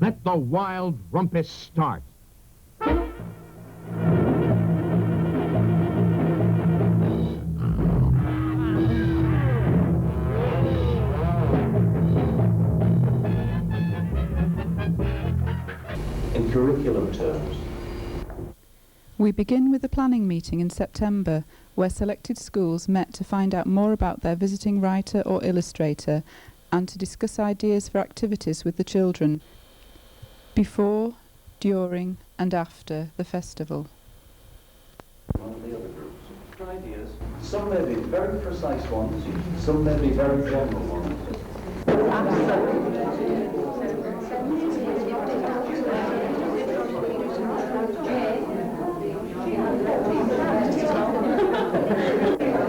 Let the wild rumpus start. In curriculum terms, we begin with a planning meeting in September where selected schools met to find out more about their visiting writer or illustrator and to discuss ideas for activities with the children before, during and after the festival. one of the other groups. Ideas. Some may be very precise ones, some may be very general ones.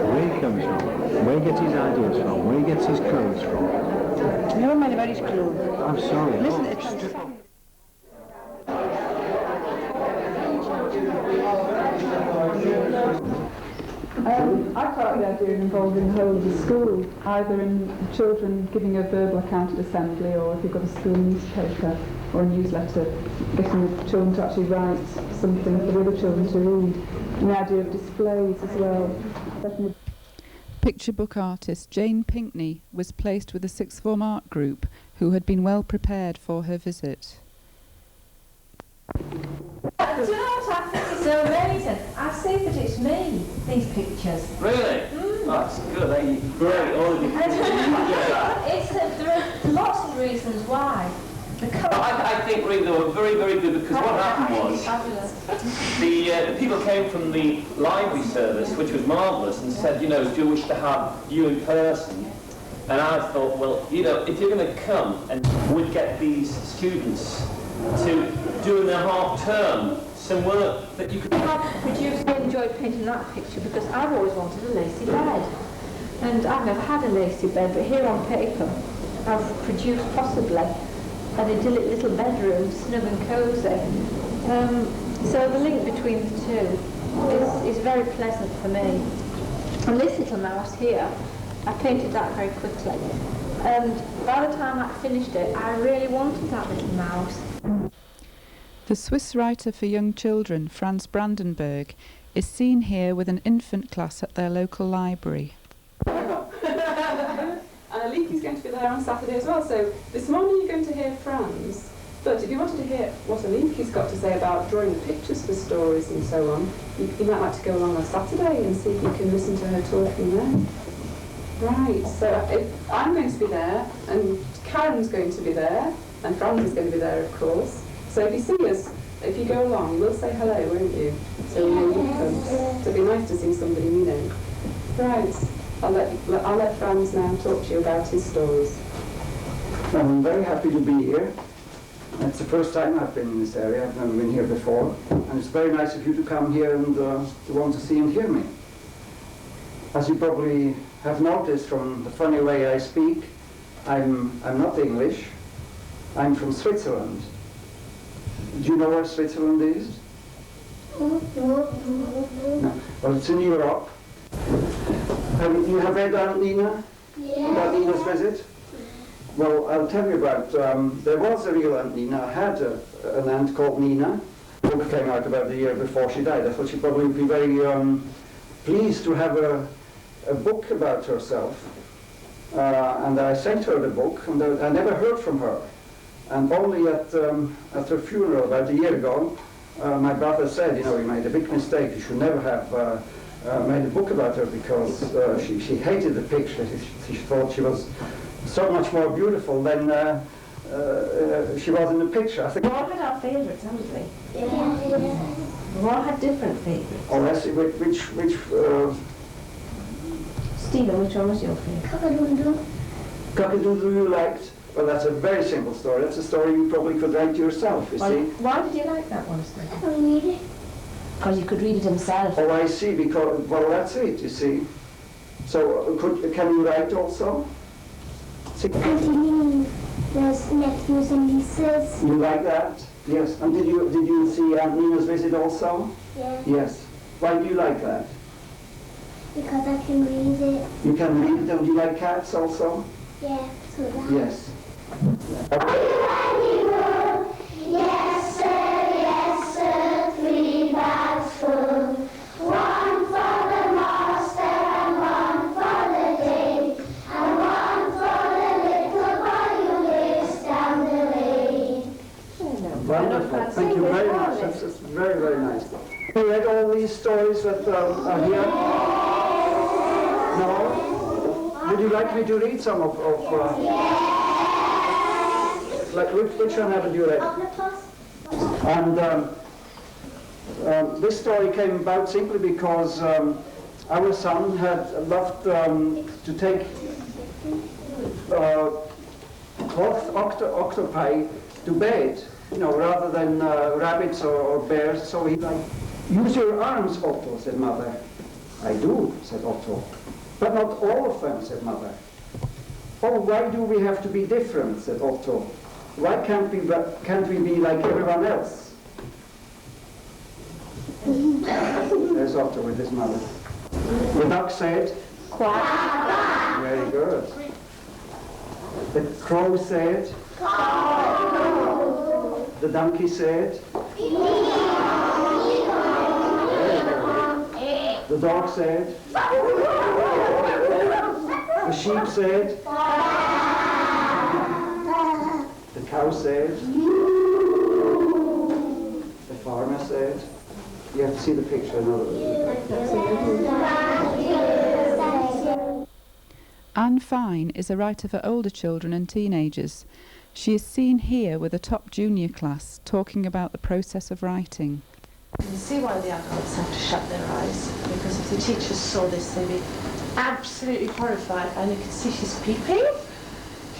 Where he comes from, where he gets his ideas from, where he gets his clothes from. Never mind about his clothes. I'm sorry. Listen, it's... I quite like the idea of involving the whole of the school, either in children giving a verbal account at assembly, or if you've got a school newspaper or a newsletter, getting the children to actually write something for the other children to read, and the idea of displays as well. Picture book artist Jane Pinkney was placed with a sixth form art group who had been well prepared for her visit. Do you know what I think is so amazing? I see that it's me, these pictures. Really? That's good, eh? Great, all of you. There are lots of reasons why. I think really they were very, very good, because what happened was the people came from the library service, which was marvellous, and said, you know, do you wish to have you in person? And I thought, well, you know, if you're going to come and we'd get these students to do in their half term some work that you could... I enjoyed painting that picture because I've always wanted a lacy bed. And I've never had a lacy bed, but here on paper I've produced possibly an idyllic little bedroom, snug and cosy. So the link between the two is very pleasant for me. And this little mouse here, I painted that very quickly. And by the time I finished it, I really wanted that little mouse. The Swiss writer for young children, Franz Brandenburg, is seen here with an infant class at their local library. And Alicia's going to be there on Saturday as well, so this morning you're going to hear Franz, but if you wanted to hear what Alicia's got to say about drawing the pictures for stories and so on, you might like to go along on Saturday and see if you can listen to her talking then. Right, so I'm going to be there, and Karen's going to be there, and Franz is going to be there, of course. So if you see us, if you go along, we'll say hello, won't you? So we know you come. So it'd be nice to see somebody we know. Right, I'll let Franz now talk to you about his stories. I'm very happy to be here. It's the first time I've been in this area. I've never been here before. And it's very nice of you to come here and to want to see and hear me. As you probably have noticed from the funny way I speak, I'm not English. I'm from Switzerland. Do you know where Switzerland is? No. Well, it's in Europe. You have read Aunt Nina? Yeah. About Nina's visit? Well, I'll tell you about, there was a real Aunt Nina. I had an aunt called Nina. The book came out about a year before she died. I thought she'd probably be very pleased to have a book about herself. And I sent her the book, and I never heard from her. And only at her funeral about a year ago, my brother said, you know, you made a big mistake. You should never have made a book about her, because she hated the picture. She thought she was so much more beautiful than she was in the picture. I think. We all had our favourites, haven't we? Yeah. We all had different favourites. Oh, let's see, which Stephen, which one was your favourite? Cock-a-doodle. Cock-a-doodle you liked? Well, that's a very simple story. That's a story you probably could write yourself, you see. Why did you like that one, Stephen? I can read it. Because you could read it himself. Oh, I see, because, well, that's it, you see. So, can you write also? See? Continuing there's nephews and nieces. You like that? Yes. And did you see Aunt Nina's visit also? Yeah. Yes. Why do you like that? Because I can read it. You can read it, and do you like cats also? Yeah, so that. Yes. Are you ready, read all these stories that are here? No? Would you like me to read some of like which one haven't you read? And this story came about simply because our son had loved to take octopi to bed, you know, rather than rabbits or bears. So he like, use your arms, Otto, said Mother. I do, said Otto. But not all of them, said Mother. Oh, why do we have to be different, said Otto. Why can't we be like everyone else? There's Otto with his mother. The duck said, quack. Very good. The crow said, caw. The donkey said, very good. The dog said, the sheep said, the cow said, the farmer said. You have to see the picture. Anne Fine is a writer for older children and teenagers. She is seen here with a top junior class talking about the process of writing. You can see why the adults have to shut their eyes, because if the teachers saw this, they'd be absolutely horrified. And you can see she's peeping.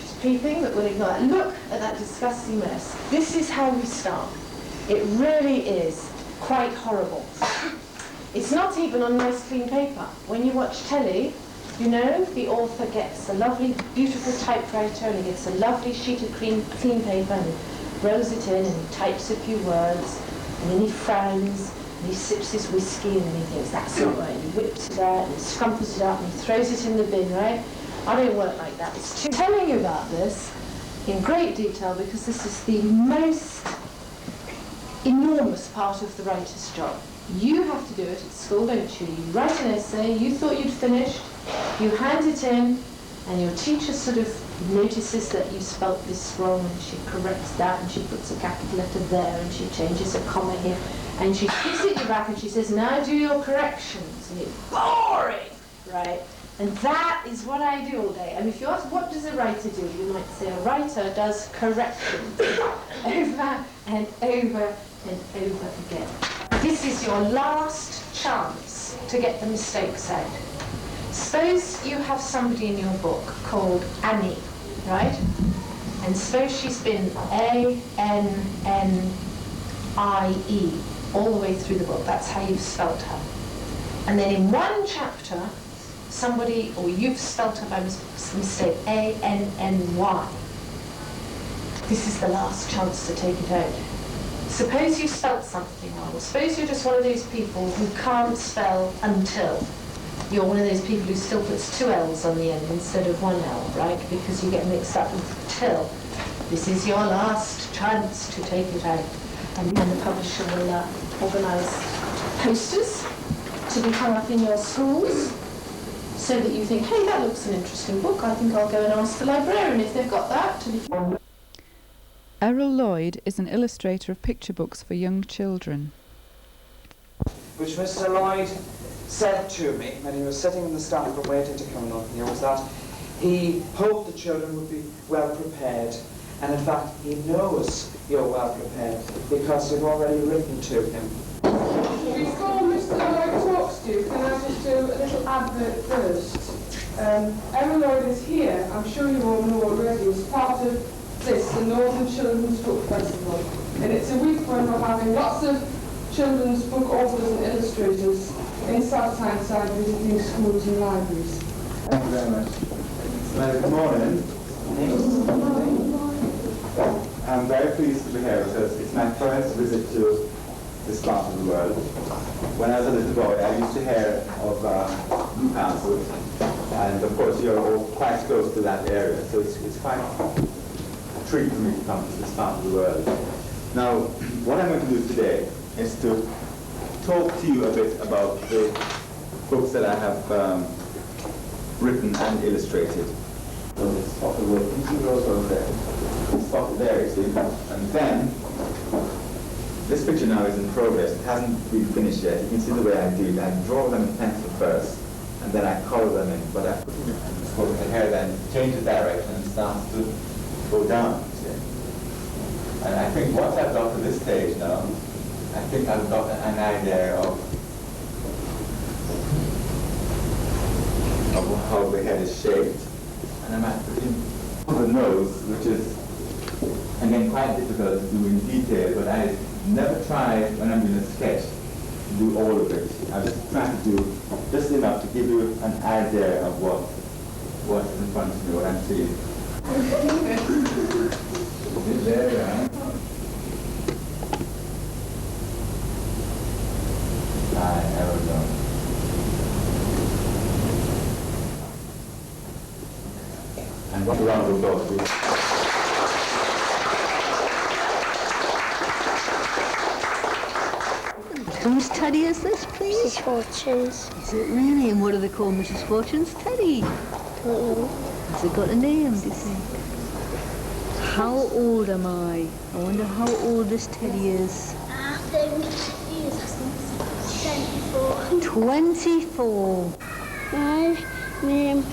She's peeping, but we'll ignore that. Look at that disgusting mess. This is how we start. It really is quite horrible. It's not even on nice clean paper. When you watch telly, you know, the author gets a lovely, beautiful typewriter and he gets a lovely sheet of clean paper and he rolls it in and he types a few words and then he frowns and he sips his whiskey and then he thinks, that's not right. And he whips it out and he scrumples it up and he throws it in the bin, right? I don't work like that. It's too... I'm telling you about this in great detail because this is the most enormous part of the writer's job. You have to do it at school, don't you? You write an essay, you thought you'd finished, you hand it in, and your teacher sort of notices that you spelt this wrong, and she corrects that, and she puts a capital letter there, and she changes a comma here, and she gives it you back, and she says, now do your corrections. And it's boring, right? And that is what I do all day. And if you ask, what does a writer do? You might say a writer does corrections over and over and over again. This is your last chance to get the mistakes out. Suppose you have somebody in your book called Annie, right? And suppose she's been A-N-N-I-E all the way through the book. That's how you've spelt her. And then in one chapter, somebody, or you've spelt her by mistake, A-N-N-Y. This is the last chance to take it out. Suppose you spelt something wrong. Suppose you're just one of those people who can't spell until. You're one of those people who still puts two L's on the end instead of one L, right? Because you get mixed up with till. This is your last chance to take it out. And then the publisher will organise posters to be hung up in your schools so that you think, hey, that looks an interesting book. I think I'll go and ask the librarian if they've got that. To be Errol Lloyd is an illustrator of picture books for young children. Which Mr. Lloyd said to me when he was sitting in the staff room waiting to come along here was that he hoped the children would be well prepared, and in fact he knows you're well prepared because you've already written to him. Before Mr. Lloyd talks to you, can I just do a little advert first? Errol Lloyd is here, I'm sure you all know already, as part of this, the Northern Children's Book Festival. And it's a week when we're having lots of children's book authors and illustrators in South Tyneside visiting schools and libraries. Thank you very much. Well, good morning. I'm very pleased to be here because it's my first visit to this part of the world. When I was a little boy, I used to hear of Newcastle, and of course you're all quite close to that area, so it's quite a treat for me to come to this part of the world. Now, what I'm going to do today is to talk to you a bit about the books that I have written and illustrated. So let's stop the work. You can go over there. Stop it there, you see. And then This picture now is in progress. It hasn't been finished yet. You can see the way I do it. I draw them in pencil first, and then I color them in. But I put the hair then changes direction and starts to go down. See? And I think once I've got to this stage now, I think I've got an idea of how the head is shaped. And I'm at the nose, which is again quite difficult to do in detail, but I never try when I'm doing a sketch to do all of it. I just try to do just enough to give you an idea of what's in front of me, what I'm seeing. There, right? I never know. And what round of applause, please. Whose teddy is this, please? Mrs. Fortune's. Is it really? And what do they call Mrs. Fortune's teddy? Has it got a name, do you think? How old am I? I wonder how old this teddy is. I think he's 24. 24. My name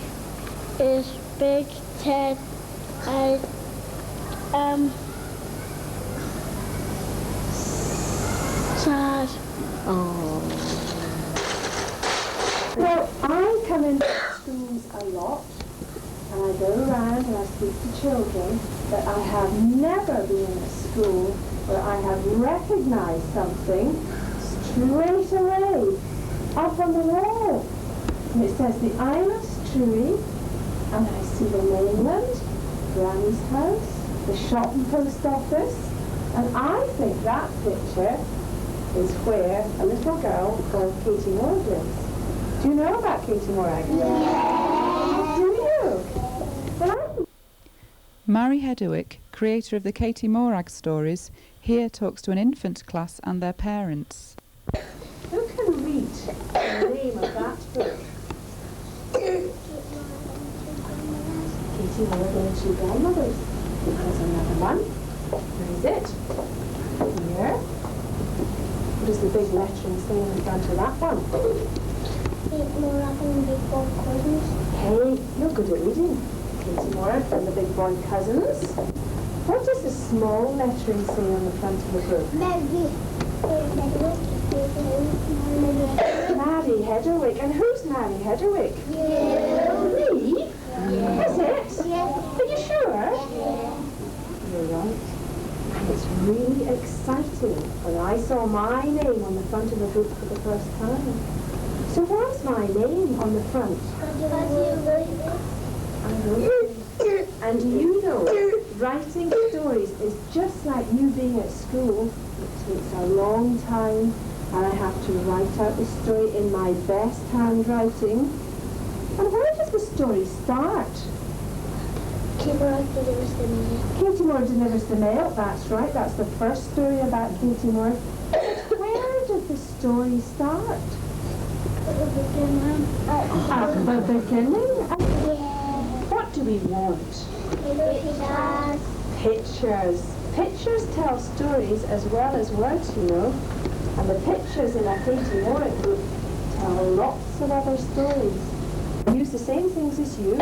is Big Ted. I am sad. Oh. Well, I come into schools a lot, and I go around and I speak to children, but I have never been in a school where I have recognized something straight away, up on the wall. And it says the Isle Tree, and I see the mainland, Granny's house, the shop and post office, and I think that picture is where a little girl called Katie Moore lives. Do you know about Katie Moore? Yeah. Do you? Well, Mary Hedderwick, creator of the Katie Morag stories, here talks to an infant class and their parents. who can read the name of that book? Katie Moore and Two Grandmothers. There's another one. Where is it? Here. What does the big lettering say in front of that one? Hey, you're good at reading. Katie Moore and the Big Boy Cousins. What does the small lettering say on the front of the book? Mary Hedderwick. And who's Mary Hedderwick? You. Me? Is it? Are you sure? You're right. And it's really exciting when I saw my name on the front of the book for the first time. So why's my name on the front? I know. And you know, writing stories is just like you being at school. It takes a long time, and I have to write out the story in my best handwriting. And where does the story start? Katie Moore delivers the mail. Katie Moore delivers the mail, that's right. That's the first story about Katie Moore. Where did the story start? At the beginning. At the beginning? What do we want? Pictures. Pictures tell stories as well as words, you know. And the pictures in a Katie Moore book tell lots of other stories. I use the same things as you.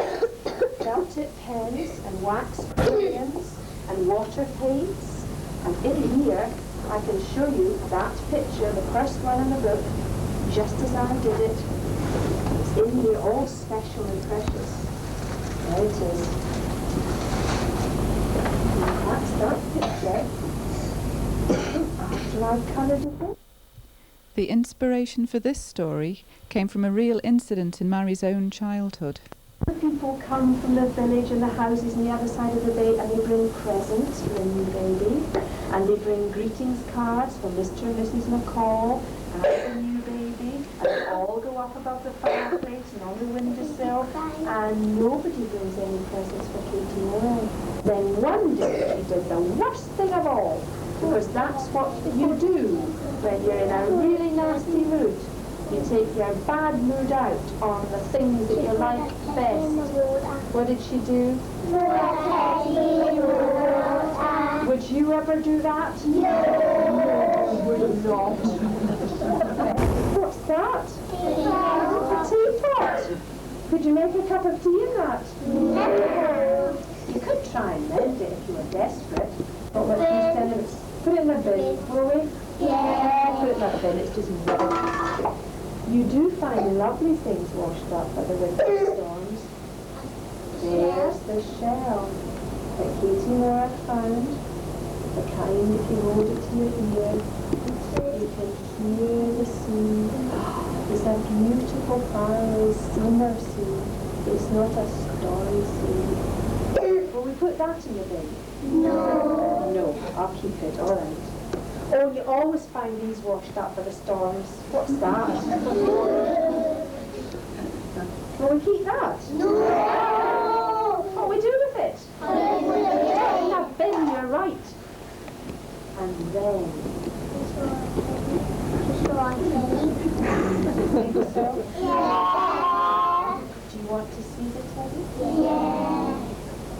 Felt tip pens and wax crayons and water paints. And in here, I can show you that picture, the first one in the book, just as I did it. It's in here, all special and precious. There it is. And that's that picture. After I've coloured it in. The inspiration for this story came from a real incident in Mary's own childhood. People come from the village and the houses on the other side of the bay, and they bring presents for the new baby, and they bring greetings cards for Mr. and Mrs. McCall and the new baby, and they all go up above the fireplace and on the windowsill, and nobody brings any presents for Katie Moore. Then one day she did the worst thing of all, because that's what you do when you're in a really nasty mood. You take your bad mood out on the things that you like best. What did she do? Would you ever do that? No. not. What's that? A teapot. Could you make a cup of tea in that? No. You could try and mend it if you were desperate. But what instead of put it in the bin, will we? Yeah. Put it in that bin, it's just rubbish. You do find lovely things washed up by the winter storms. There's the shell that Katie Moore found. The kind, if you hold it to your ear, you can hear the sea. It's a beautiful faraway summer sea. It's not a stormy sea. Will we put that in the bin? No. No, I'll keep it, all right. Oh, you always find these washed up by the storms. What's that? Will we keep that? No. What will we do with it? In a bin, you're right. And then... Yeah. Do you want to see the teddy? Yeah.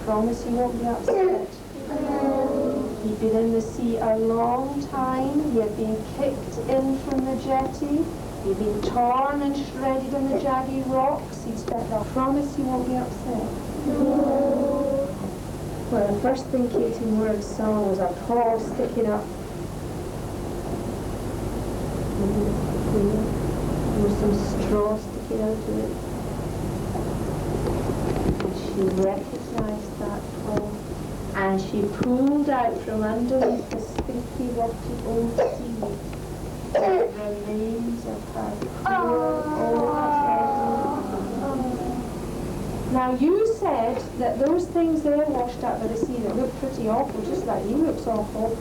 Promise you won't be upset? No. You've been in the sea a long time. You've been kicked in from the jetty. You've been torn and shredded on the jaggy rocks. I promise you won't be upset. No. Well, the first thing Katie Moore saw was a paw sticking up. There was some straw sticking out of it. And she recognised that paw. And she pulled out from underneath the stinky, rocky old seaweed the remains of her poor teddy. Now you said that those things there washed up by the sea that looked pretty awful, just like you looks awful,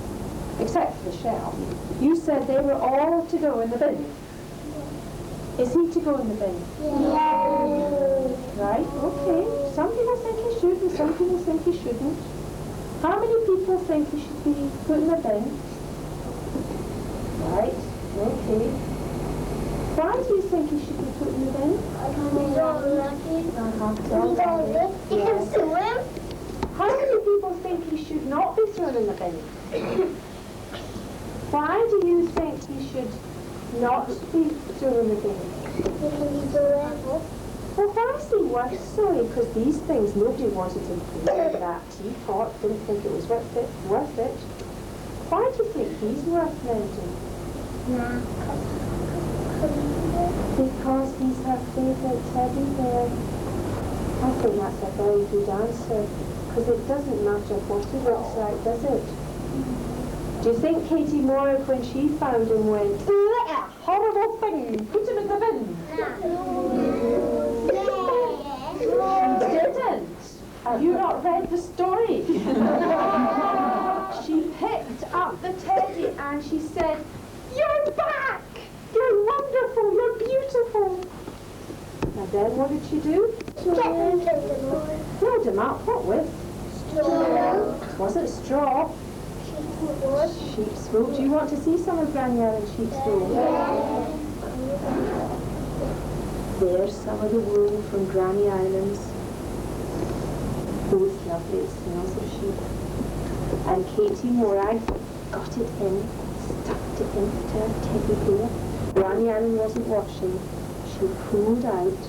except for the shell. You said they were all to go in the bin. Is he to go in the bin? Yeah. Right, okay. Some people think he should and some people think he shouldn't. How many people think he should be put in the bin? Right, okay. Why do you think he should be put in the bin? He can swim. How many people think he should not be thrown in the bin? Why do you think he should not be thrown in the bin? Well, why is he worth sorry? Because these things, nobody wanted him to wear that teapot, didn't think it was worth it. Why do you think he's worth mending? Because he's her favourite teddy bear. I think that's a very good answer. Because it doesn't matter what he looks like, does it? Do you think Katie Moore, when she found him, went, "A horrible thing, put him in the bin"? She didn't. Have you not read the story? She picked up the teddy and she said, "You're back! You're wonderful! You're beautiful!" And then what did she do? Filled him up. What with? Straw. It wasn't straw. Sheep's wool. Do you want to see some of Granny Ellen's sheep's wool? Yeah. There's some of the wool from Granny Islands. Oh, it's lovely. It smells of sheep. And Katie Moore, I got it in, stuffed it into a teddy bear. Granny Ellen wasn't watching. She pulled out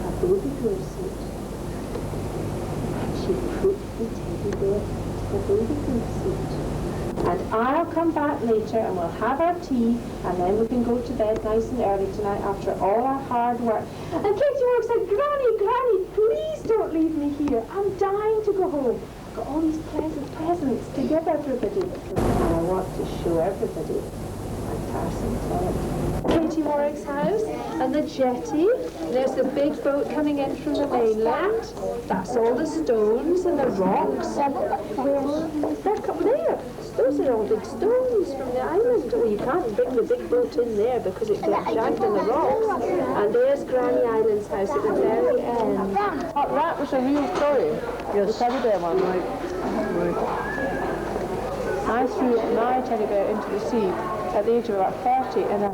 a baby girl suit. And she put the teddy bear the baby girl suit. And I'll come back later and we'll have our tea and then we can go to bed nice and early tonight after all our hard work. And Katie Moore said, Granny, please don't leave me here. I'm dying to go home. I've got all these pleasant presents to give everybody. And I want to show everybody my Tyneside Libraries. Katie Warwick's house and the jetty. There's the big boat coming in from the mainland. That's all the stones and the rocks. Look up there. Those are all big stones from the island. Oh, you can't bring the big boat in there because it gets jagged in the rocks. And there's Granny Island's house at the very end. Oh, that was a real story. Yes. The teddy bear one, right? I threw my teddy bear into the sea at the age of about 40, and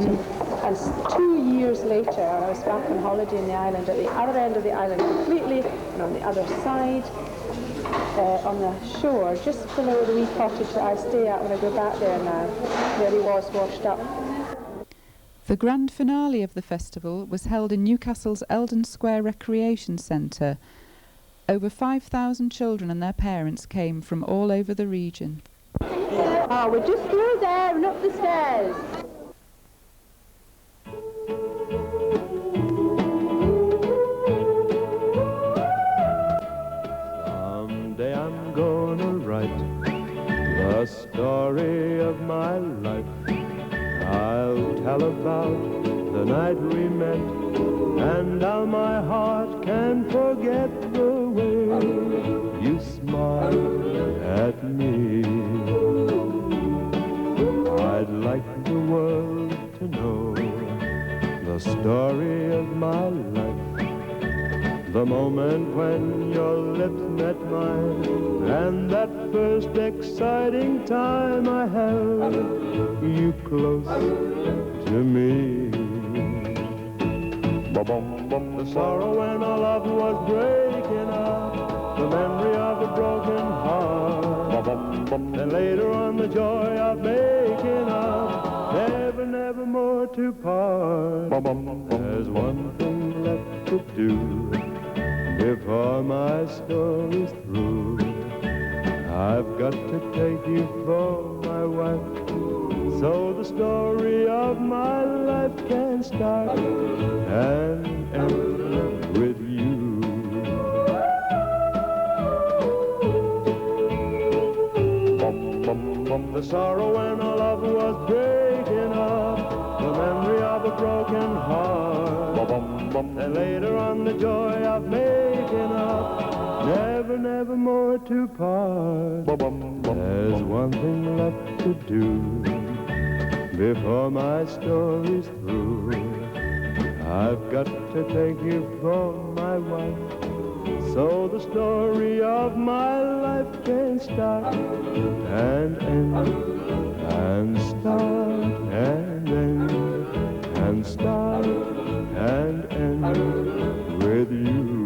2 years later, I was back on holiday in the island, at the other end of the island completely, and on the other side, on the shore, just below the wee cottage that I stay at when I go back there now, where he was washed up. The grand finale of the festival was held in Newcastle's Eldon Square Recreation Centre. Over 5,000 children and their parents came from all over the region. Oh, we're just through there and up the stairs. Someday I'm gonna write the story of my life. I'll tell about the night we met and how my heart can forget the way you smiled at me. I'd like the world to know the story of my life, the moment when your lips met mine, and that first exciting time I held you close to me. The sorrow when our love was breaking up, the memory of a broken heart, and later on the joy of making up, never, never more to part. There's one thing left to do before my story's through. I've got to take you for my wife, so the story of my life can start and end with you. The sorrow when our love was breaking up, the memory of a broken heart, and later on the joy of making up, never, never more to part. There's one thing left to do before my story's through. I've got to take you for my wife, so the story of my life can start and end, and start and end, and start and end with you.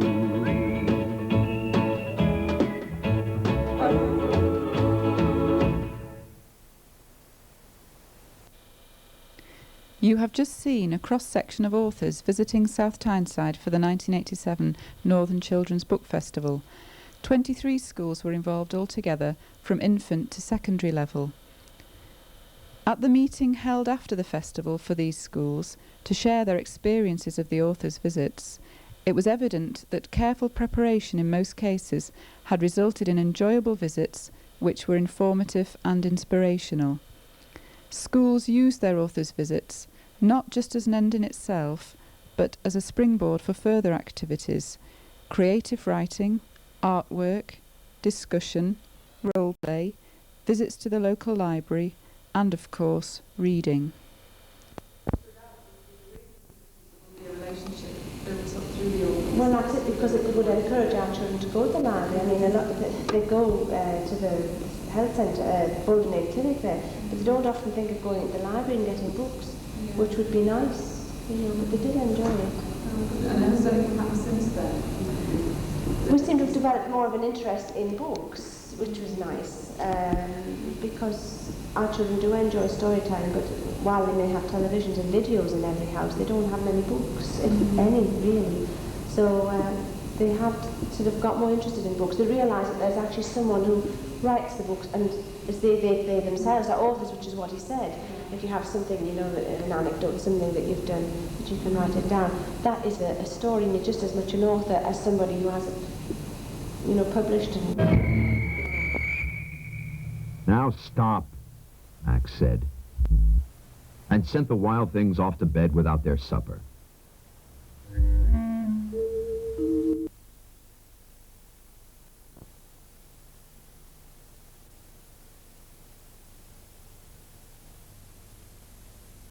You have just seen a cross-section of authors visiting South Tyneside for the 1987 Northern Children's Book Festival. 23 schools were involved altogether, from infant to secondary level. At the meeting held after the festival for these schools, to share their experiences of the authors' visits, it was evident that careful preparation in most cases had resulted in enjoyable visits which were informative and inspirational. Schools used their authors' visits not just as an end in itself, but as a springboard for further activities: creative writing, artwork, discussion, role play, visits to the local library, and of course, reading. Well, that's it, because it would encourage our children to go to the library. I mean, a lot of they go to the health centre, Bolton Activity Fair, but they don't often think of going to the library and getting books, which would be nice, you know, but they did enjoy it. And has anything happened since then? We seem to have developed more of an interest in books, which was nice, because our children do enjoy storytelling, but while they may have televisions and videos in every house, they don't have many books, if any, really. So they have sort of got more interested in books. They realise that there's actually someone who writes the books, and as they themselves are authors, which is what he said. If you have something, you know, an anecdote, something that you've done, that you can write it down, that is a story, and you're just as much an author as somebody who has it, you know, published. Now stop, Max said, and sent the wild things off to bed without their supper.